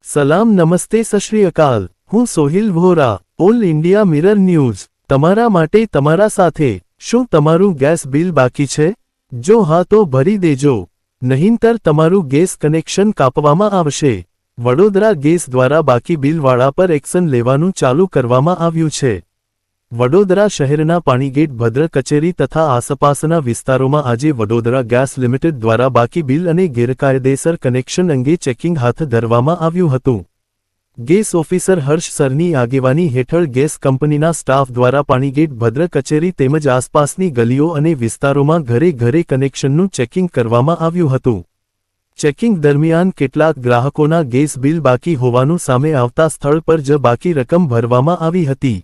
સલામ નમસ્તે સત શ્રી અકાલ। હું Sohil Vora, all India mirror news. તમારા માટે તમારા સાથે। શું તમારું ગેસ બિલ બાકી છે? જો હા તો ભરી દેજો, નહીંતર તમારું ગેસ કનેક્શન કાપવામાં આવશે। વડોદરા ગેસ દ્વારા બાકી બિલવાળા પર એક્શન લેવાનું ચાલુ કરવામાં આવ્યું છે। વડોદરા શહેરના પાણીગેટ ભદ્ર કચેરી તથા આસપાસના વિસ્તારોમાં આજે વડોદરા ગેસ લિમિટેડ દ્વારા બાકી બિલ અને ગેરકાયદેસર કનેક્શન અંગે ચેકિંગ હાથ ધરવામાં આવ્યું હતું। ગેસ ઓફિસર હર્ષ સરની આગેવાની હેઠળ ગેસ કંપનીના સ્ટાફ દ્વારા પાણીગેટ ભદ્ર કચેરી તેમજ આસપાસની ગલીઓ અને વિસ્તારોમાં ઘરે ઘરે કનેક્શનનું ચેકિંગ કરવામાં આવ્યું હતું। ચેકિંગ દરમિયાન કેટલાક ગ્રાહકોના ગેસ બિલ બાકી હોવાનું સામે આવતા સ્થળ પર જ બાકી રકમ ભરવામાં આવી હતી,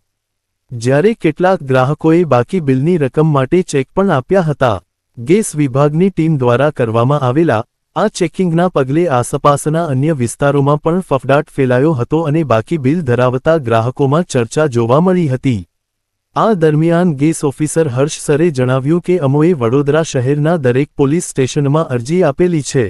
જ્યારે કેટલાક ગ્રાહકોએ બાકી બિલની રકમ માટે ચેક પણ આપ્યા હતા। ગેસ વિભાગની ટીમ દ્વારા કરવામાં આવેલા આ ચેકિંગના પગલે આસપાસના અન્ય વિસ્તારોમાં પણ ફફડાટ ફેલાયો હતો અને બાકી બિલ ધરાવતા ગ્રાહકોમાં ચર્ચા જોવા મળી હતી। આ દરમિયાન ગેસ ઓફિસર હર્ષ સરે જણાવ્યું કે અમોએ વડોદરા શહેરના દરેક પોલીસ સ્ટેશનમાં અરજી આપેલી છે।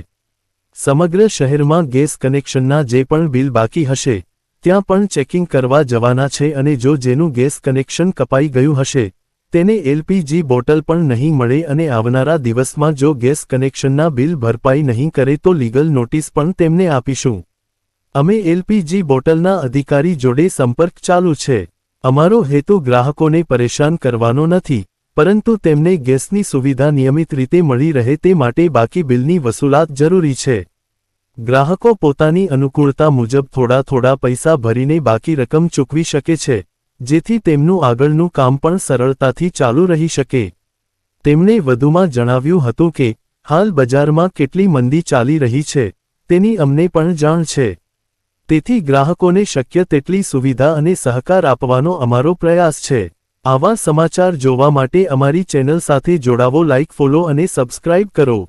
સમગ્ર શહેરમાં ગેસ કનેક્શનના જે પણ બિલ બાકી હશે ત્યાં પણ ચેકિંગ કરવા જવાના છે અને જો જેનું ગેસ કનેક્શન કપાઈ ગયું હશે તેને એલપીજી બોટલ પણ નહીં મળે અને આવનારા દિવસમાં જો ગેસ કનેક્શનના બિલ ભરપાઈ નહીં કરે તો લીગલ નોટિસ પણ તેમને આપીશું। અમે એલપીજી બોટલના અધિકારી જોડે સંપર્ક ચાલુ છે। અમારો હેતુ ગ્રાહકોને પરેશાન કરવાનો નથી, પરંતુ તેમને ગેસની સુવિધા નિયમિત રીતે મળી રહે તે માટે બાકી બિલની વસૂલાત જરૂરી છે। ગ્રાહકો પોતાની અનુકૂળતા મુજબ થોડા પૈસા ભરીને બાકી રકમ ચૂકવી શકે છે, જેથી તેમનું આગળનું કામ પણ સરળતાથી ચાલુ રહી શકે। તેમણે વધુમાં જણાવ્યું હતું કે હાલ બજારમાં કેટલી મંદી ચાલી રહી છે તેની અમને પણ જાણ છે, તેથી ગ્રાહકોને શક્ય તેટલી સુવિધા અને સહકાર આપવાનો અમારો પ્રયાસ છે। આવા સમાચાર જોવા માટે અમારી ચેનલ સાથે જોડાવો, લાઇક, ફોલો અને સબસ્ક્રાઇબ કરો।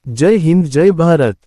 જય હિન્દ, જય ભારત।